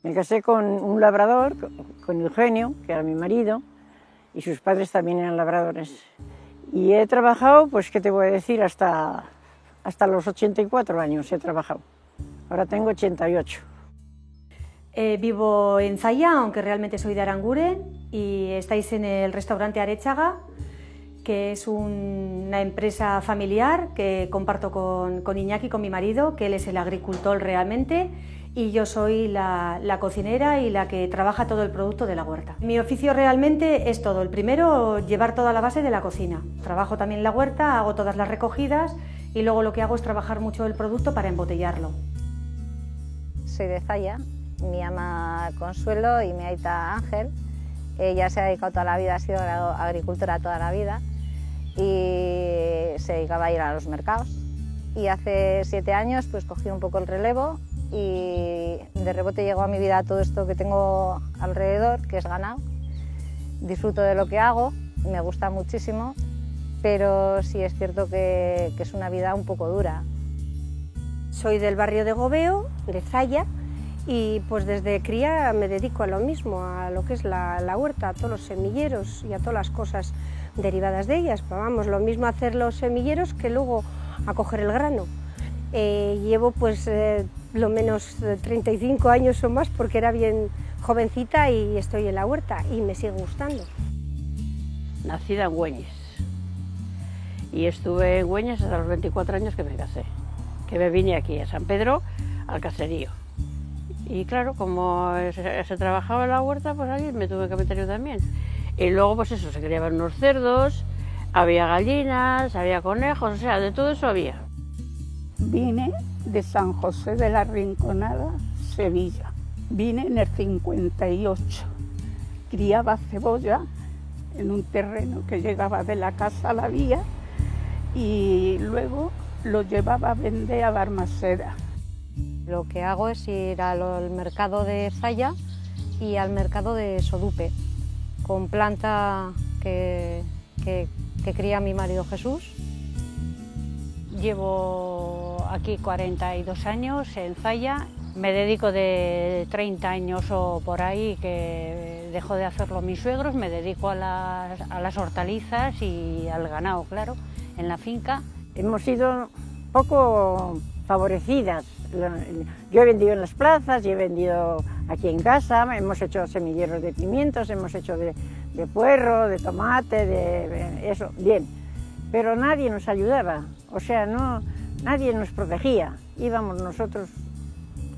Me casé con un labrador, con Eugenio, que era mi marido, y sus padres también eran labradores. Y he trabajado, pues, ¿qué te voy a decir? Hasta los 84 años he trabajado. Ahora tengo 88. Vivo en Zalla, aunque realmente soy de Aranguren, y estáis en el restaurante Arechaga, que es una empresa familiar que comparto con Iñaki, con mi marido, que él es el agricultor realmente, y yo soy la cocinera y la que trabaja todo el producto de la huerta. Mi oficio realmente es todo. El primero, llevar toda la base de la cocina. Trabajo también en la huerta, hago todas las recogidas y luego lo que hago es trabajar mucho el producto para embotellarlo. Soy de Zalla, mi ama Consuelo y mi aita Ángel. Ella se ha dedicado toda la vida, ha sido agricultora toda la vida y se dedicaba a ir a los mercados. Y hace 7 años pues cogí un poco el relevo y de rebote llegó a mi vida todo esto que tengo alrededor, que es ganado. Disfruto de lo que hago, me gusta muchísimo, pero sí es cierto que es una vida un poco dura. Soy del barrio de Gobeo, de Zalla, y pues desde cría me dedico a lo mismo, a lo que es la huerta, a todos los semilleros y a todas las cosas derivadas de ellas. Pero vamos, lo mismo hacer los semilleros que luego a coger el grano. Llevo pues lo menos 35 años o más porque era bien jovencita y estoy en la huerta y me sigue gustando. Nacida en Güeñes y estuve en Güeñes hasta los 24 años que me casé, que me vine aquí a San Pedro al caserío. Y claro, como se trabajaba en la huerta, pues ahí me tuve que meter yo también. Y luego pues eso, se criaban unos cerdos, había gallinas, había conejos, o sea, de todo eso había. Vine de San José de la Rinconada, Sevilla. Vine en el 58. Criaba cebolla en un terreno que llegaba de la casa a la vía y luego lo llevaba a vender a Balmaseda. Lo que hago es ir al mercado de Zalla y al mercado de Sodupe, con planta que cría mi marido Jesús. Llevo aquí 42 años en Zalla. Me dedico de 30 años o por ahí, que dejó de hacerlo mis suegros. Me dedico a las hortalizas y al ganado, claro, en la finca. Hemos sido poco favorecidas. Yo he vendido en las plazas y he vendido aquí en casa. Hemos hecho semilleros de pimientos, hemos hecho de puerro, de tomate, de eso, bien. Pero nadie nos ayudaba, o sea, nadie nos protegía. Íbamos nosotros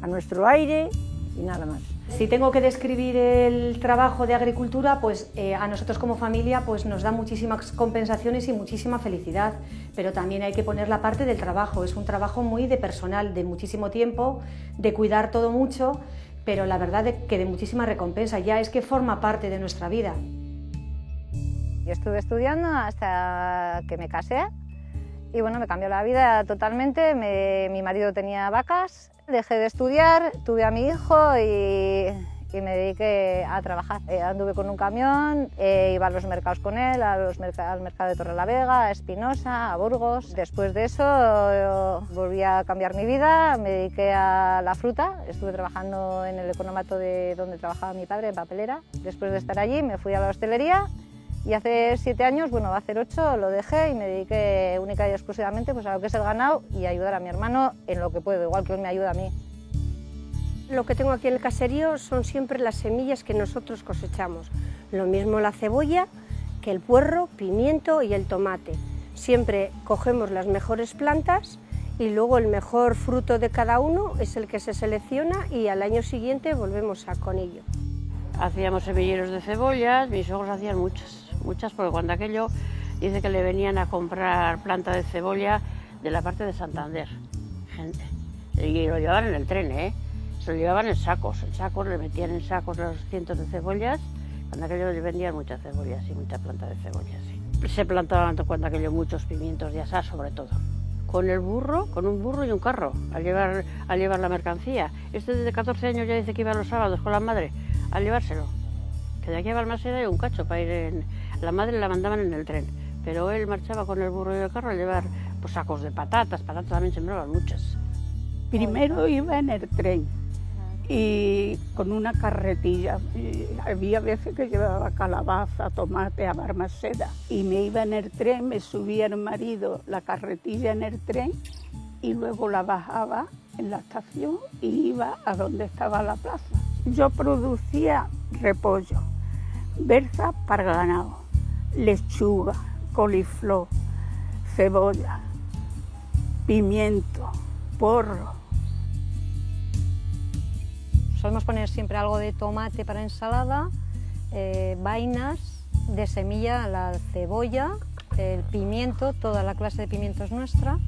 a nuestro aire y nada más. Si tengo que describir el trabajo de agricultura, pues a nosotros como familia pues nos da muchísimas compensaciones y muchísima felicidad, pero también hay que poner la parte del trabajo. Es un trabajo muy de personal, de muchísimo tiempo, de cuidar todo mucho, pero la verdad es que de muchísima recompensa, ya es que forma parte de nuestra vida. Yo estuve estudiando hasta que me casé y bueno, me cambió la vida totalmente. Mi marido tenía vacas, dejé de estudiar, tuve a mi hijo y me dediqué a trabajar. Anduve con un camión, iba a los mercados con él, al mercado de Torrelavega, a Espinosa, a Burgos. Después de eso volví a cambiar mi vida, me dediqué a la fruta. Estuve trabajando en el economato de donde trabajaba mi padre, en papelera. Después de estar allí me fui a la hostelería. Y hace 7 años, bueno, va a hacer 8, lo dejé y me dediqué única y exclusivamente pues, a lo que es el ganado y ayudar a mi hermano en lo que puedo, igual que él me ayuda a mí. Lo que tengo aquí en el caserío son siempre las semillas que nosotros cosechamos. Lo mismo la cebolla que el puerro, pimiento y el tomate. Siempre cogemos las mejores plantas y luego el mejor fruto de cada uno es el que se selecciona y al año siguiente volvemos a con ello. Hacíamos semilleros de cebollas, mis suegros hacían muchas, porque cuando aquello dice que le venían a comprar planta de cebolla de la parte de Santander, gente, y lo llevaban en el tren, se lo llevaban en sacos, le metían en sacos los cientos de cebollas, cuando aquello le vendían muchas cebollas y mucha planta de cebollas, sí. Se plantaban cuando aquello muchos pimientos de asar sobre todo. Con un burro y un carro, a llevar la mercancía. Este desde 14 años ya dice que iba los sábados con la madre a llevárselo. Que de aquí a Balmaseda hay un cacho para ir la madre la mandaban en el tren, pero él marchaba con el burro y el carro a llevar pues, sacos de patatas también sembraban muchas. Primero iba en el tren y con una carretilla. Y había veces que llevaba calabaza, tomate a Balmaseda y me iba en el tren, me subía el marido la carretilla en el tren y luego la bajaba en la estación y iba a donde estaba la plaza. Yo producía repollo, berza para ganado, lechuga, coliflor, cebolla, pimiento, porro. Solemos poner siempre algo de tomate para ensalada, vainas de semilla, la cebolla, el pimiento, toda la clase de pimientos nuestra.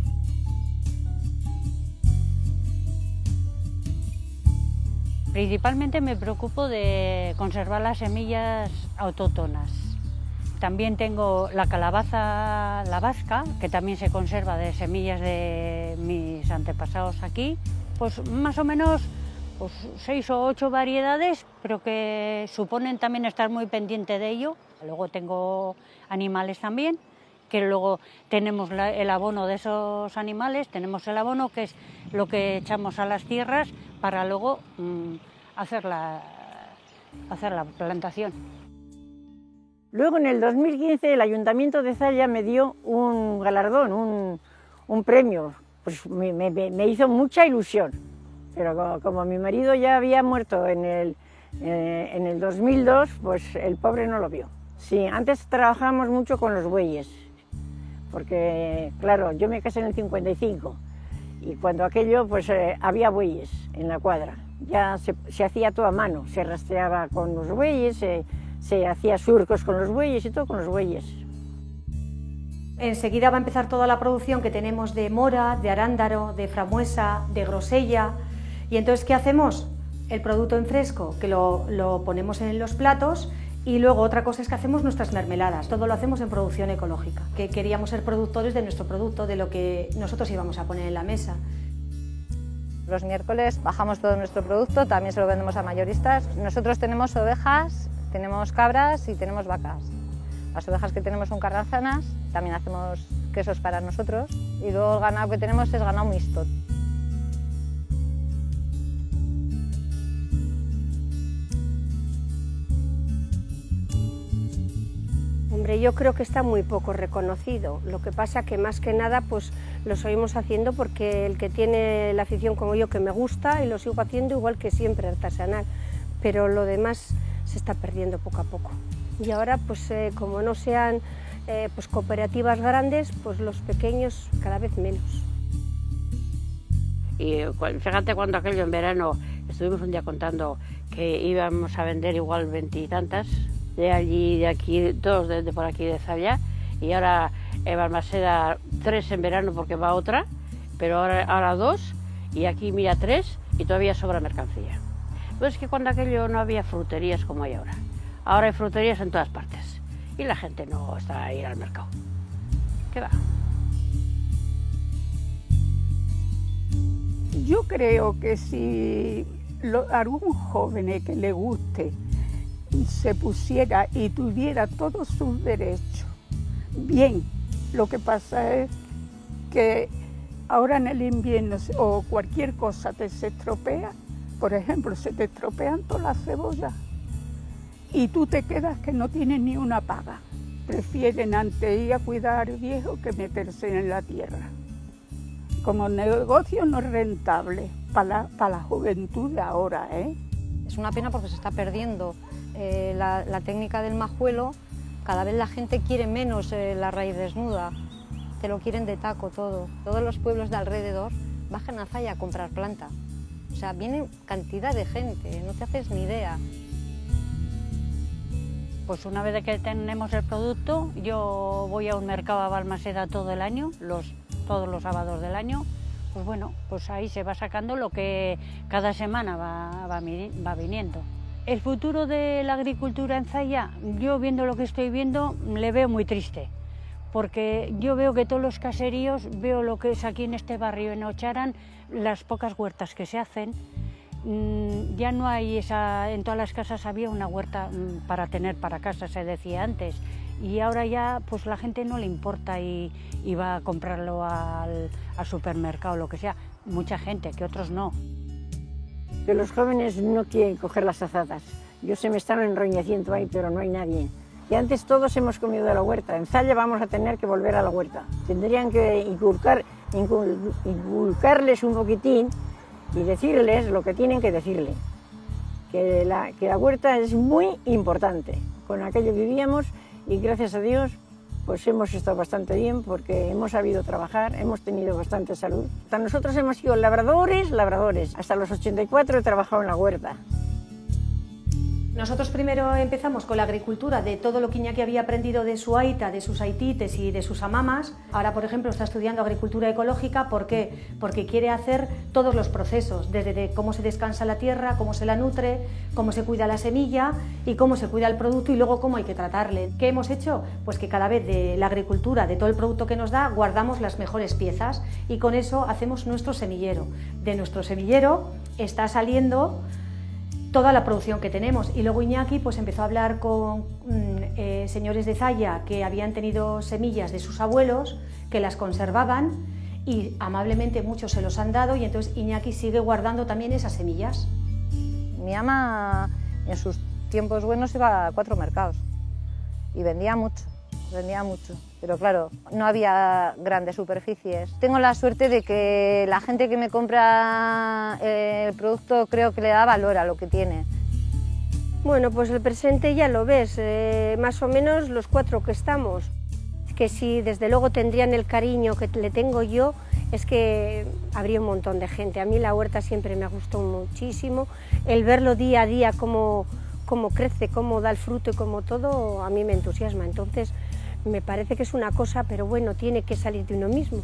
Principalmente me preocupo de conservar las semillas autóctonas. También tengo la calabaza, la vasca, que también se conserva de semillas de mis antepasados aquí. Pues más o menos 6 o 8 variedades, pero que suponen también estar muy pendiente de ello. Luego tengo animales también, que luego tenemos el abono de esos animales, tenemos el abono que es lo que echamos a las tierras para luego hacer la plantación. Luego en el 2015 el Ayuntamiento de Zalla me dio un galardón, un premio, pues me hizo mucha ilusión, pero como mi marido ya había muerto en el 2002, pues el pobre no lo vio. Sí, antes trabajábamos mucho con los bueyes, porque claro, yo me casé en el 55 y cuando aquello pues había bueyes en la cuadra, ya se hacía todo a mano, se rastreaba con los bueyes, se hacía surcos con los bueyes y todo con los bueyes. Enseguida va a empezar toda la producción que tenemos de mora, de arándano, de framuesa, de grosella. Y entonces, ¿qué hacemos? El producto en fresco, que lo ponemos en los platos, y luego otra cosa es que hacemos nuestras mermeladas. Todo lo hacemos en producción ecológica, que queríamos ser productores de nuestro producto, de lo que nosotros íbamos a poner en la mesa. Los miércoles bajamos todo nuestro producto, también se lo vendemos a mayoristas. Nosotros tenemos ovejas, tenemos cabras y tenemos vacas. Las ovejas que tenemos son carrazanas, también hacemos quesos para nosotros y luego el ganado que tenemos es ganado mixto. Hombre, yo creo que está muy poco reconocido. Lo que pasa que más que nada pues lo seguimos haciendo porque el que tiene la afición como yo que me gusta y lo sigo haciendo igual que siempre artesanal, pero lo demás se está perdiendo poco a poco. Y ahora pues como no sean pues cooperativas grandes, pues los pequeños cada vez menos. Y fíjate cuando aquello en verano estuvimos un día contando que íbamos a vender igual 20 y tantas, de allí, de aquí, todos de por aquí de Zalla, y ahora en Balmaseda 3 en verano porque va otra, pero ahora 2, y aquí mira 3 y todavía sobra mercancía. Pues es que cuando aquello no había fruterías como hay ahora. Ahora hay fruterías en todas partes y la gente no está a ir al mercado. ¿Qué va? Yo creo que si algún joven que le guste se pusiera y tuviera todos sus derechos, bien, lo que pasa es que ahora en el invierno o cualquier cosa se estropea, por ejemplo, se te estropean todas las cebollas y tú te quedas que no tienes ni una paga. Prefieren antes ir a cuidar al viejo que meterse en la tierra. Como negocio no es rentable para la juventud de ahora, ¿eh? Es una pena porque se está perdiendo la técnica del majuelo. Cada vez la gente quiere menos la raíz desnuda, te lo quieren de taco todo. Todos los pueblos de alrededor bajan a Zalla a comprar planta. O sea, viene cantidad de gente, no te haces ni idea. Pues una vez que tenemos el producto, yo voy a un mercado a Balmaseda todo el año, todos los sábados del año. Pues bueno, pues ahí se va sacando lo que cada semana va viniendo. El futuro de la agricultura en Zalla, yo viendo lo que estoy viendo, le veo muy triste. Porque yo veo que todos los caseríos, veo lo que es aquí en este barrio, en Ocharan, las pocas huertas que se hacen, ya no hay en todas las casas había una huerta para tener para casa, se decía antes, y ahora ya pues la gente no le importa y va a comprarlo al supermercado o lo que sea, mucha gente, que otros no. que los jóvenes no quieren coger las azadas. Yo se me están enroñeciendo ahí, pero no hay nadie. Y antes todos hemos comido de la huerta. En Zalla vamos a tener que volver a la huerta. Tendrían que inculcarles un poquitín y decirles lo que tienen que decirle. Que la huerta es muy importante. Con aquello vivíamos y gracias a Dios pues hemos estado bastante bien porque hemos sabido trabajar, hemos tenido bastante salud. Nosotros hemos sido labradores. Hasta los 84 he trabajado en la huerta. Nosotros primero empezamos con la agricultura de todo lo que Iñaki había aprendido de su aita, de sus aitites y de sus amamas. Ahora, por ejemplo, está estudiando agricultura ecológica. ¿Por qué? Porque quiere hacer todos los procesos, desde cómo se descansa la tierra, cómo se la nutre, cómo se cuida la semilla y cómo se cuida el producto y luego cómo hay que tratarle. ¿Qué hemos hecho? Pues que cada vez de la agricultura, de todo el producto que nos da, guardamos las mejores piezas y con eso hacemos nuestro semillero. De nuestro semillero está saliendo toda la producción que tenemos y luego Iñaki pues empezó a hablar con señores de Zalla que habían tenido semillas de sus abuelos, que las conservaban y amablemente muchos se los han dado y entonces Iñaki sigue guardando también esas semillas. Mi ama en sus tiempos buenos iba a 4 mercados y vendía mucho, pero claro, no había grandes superficies. Tengo la suerte de que la gente que me compra el producto creo que le da valor a lo que tiene. Bueno, pues el presente ya lo ves, más o menos los 4 que estamos. Que si desde luego tendrían el cariño que le tengo yo, es que habría un montón de gente. A mí la huerta siempre me gustó muchísimo, el verlo día a día, cómo crece, cómo da el fruto y cómo todo, a mí me entusiasma. Entonces, me parece que es una cosa, pero bueno, tiene que salir de uno mismo.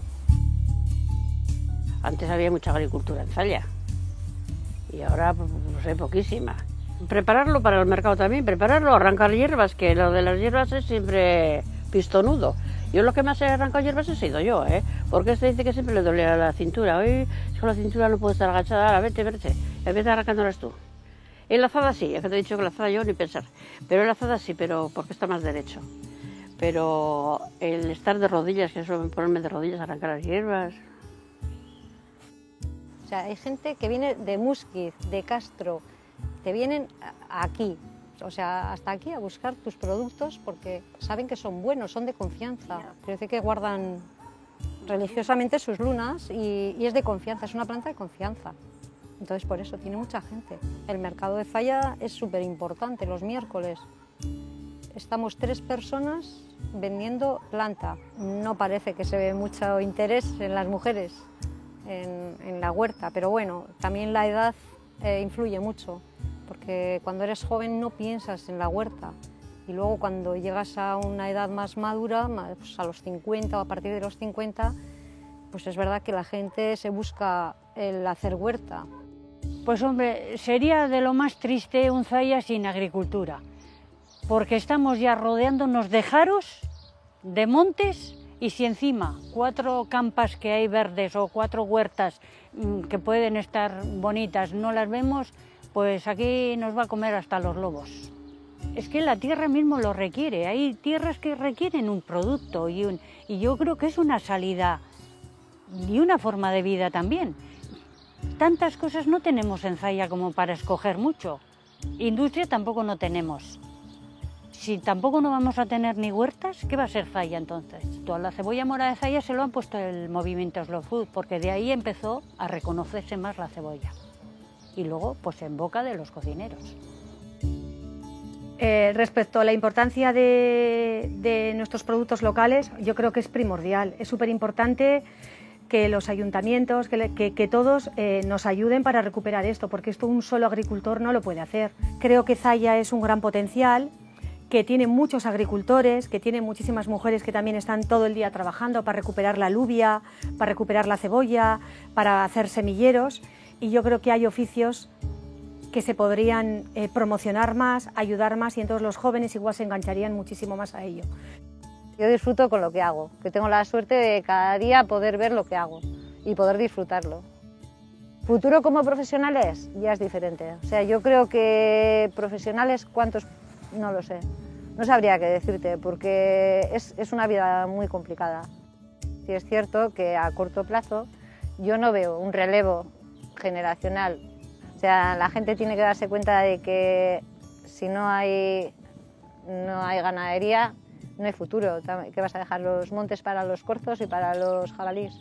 Antes había mucha agricultura en Zalla y ahora pues hay poquísima. Prepararlo para el mercado también, arrancar hierbas, que lo de las hierbas es siempre pistonudo. Yo lo que más he arrancado hierbas he sido yo, porque este dice que siempre le dolía la cintura. Hoy con la cintura no puedo estar agachada, vete, en vez de arrancándolas tú. En la azada sí, es que te he dicho que la azada yo ni pensar, pero en la azada sí, pero porque está más derecho. Pero el estar de rodillas, que suelen ponerme de rodillas a arrancar las hierbas. O sea, hay gente que viene de Musquiz, de Castro, te vienen aquí, o sea, hasta aquí a buscar tus productos porque saben que son buenos, son de confianza. Quiero decir que guardan religiosamente sus lunas y es de confianza, es una planta de confianza. Entonces por eso tiene mucha gente. El mercado de Zalla es súper importante, los miércoles. Estamos 3 personas vendiendo planta. No parece que se ve mucho interés en las mujeres en la huerta, pero bueno, también la edad influye mucho, porque cuando eres joven no piensas en la huerta y luego cuando llegas a una edad más madura, pues a los 50 o a partir de los 50, pues es verdad que la gente se busca el hacer huerta. Pues hombre, sería de lo más triste un Zalla sin agricultura, porque estamos ya rodeándonos de jaros, de montes, y si encima 4 campas que hay verdes o 4 huertas que pueden estar bonitas no las vemos, pues aquí nos va a comer hasta los lobos. Es que la tierra mismo lo requiere, hay tierras que requieren un producto y yo creo que es una salida y una forma de vida también. Tantas cosas no tenemos en Zalla como para escoger mucho. Industria tampoco no tenemos. Si tampoco no vamos a tener ni huertas, ¿qué va a ser Zalla entonces? Toda la cebolla mora de Zalla se lo han puesto el movimiento Slow Food, porque de ahí empezó a reconocerse más la cebolla. Y luego, pues en boca de los cocineros. Respecto a la importancia de nuestros productos locales, yo creo que es primordial. Es súper importante que los ayuntamientos, que todos nos ayuden para recuperar esto, porque esto un solo agricultor no lo puede hacer. Creo que Zalla es un gran potencial, que tiene muchos agricultores, que tiene muchísimas mujeres que también están todo el día trabajando para recuperar la alubia, para recuperar la cebolla, para hacer semilleros, y yo creo que hay oficios que se podrían promocionar más, ayudar más, y entonces los jóvenes igual se engancharían muchísimo más a ello. Yo disfruto con lo que hago, que tengo la suerte de cada día poder ver lo que hago y poder disfrutarlo. Futuro como profesionales ya es diferente. O sea, yo creo que profesionales, ¿cuántos? No lo sé. No sabría qué decirte, porque es una vida muy complicada. Sí es cierto que a corto plazo yo no veo un relevo generacional O sea, la gente tiene que darse cuenta de que si no hay ganadería, no hay futuro. ¿Qué vas a dejar los montes para los corzos y para los jabalíes?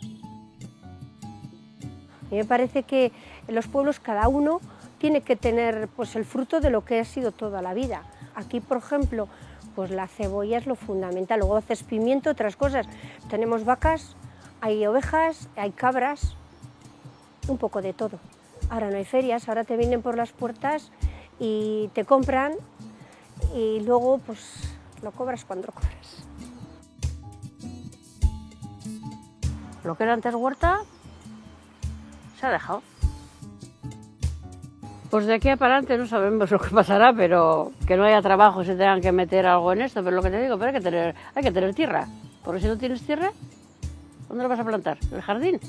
A mí me parece que en los pueblos cada uno tiene que tener pues, el fruto de lo que ha sido toda la vida. Aquí, por ejemplo, pues la cebolla es lo fundamental, luego haces pimiento, otras cosas. Tenemos vacas, hay ovejas, hay cabras, un poco de todo. Ahora no hay ferias, ahora te vienen por las puertas y te compran y luego pues lo cobras cuando lo cobras. Lo que era antes huerta se ha dejado. Pues de aquí para adelante no sabemos lo que pasará, pero que no haya trabajo, se tengan que meter algo en esto, pero lo que te digo, pero hay que tener tierra, porque si no tienes tierra, ¿dónde lo vas a plantar? ¿En el jardín?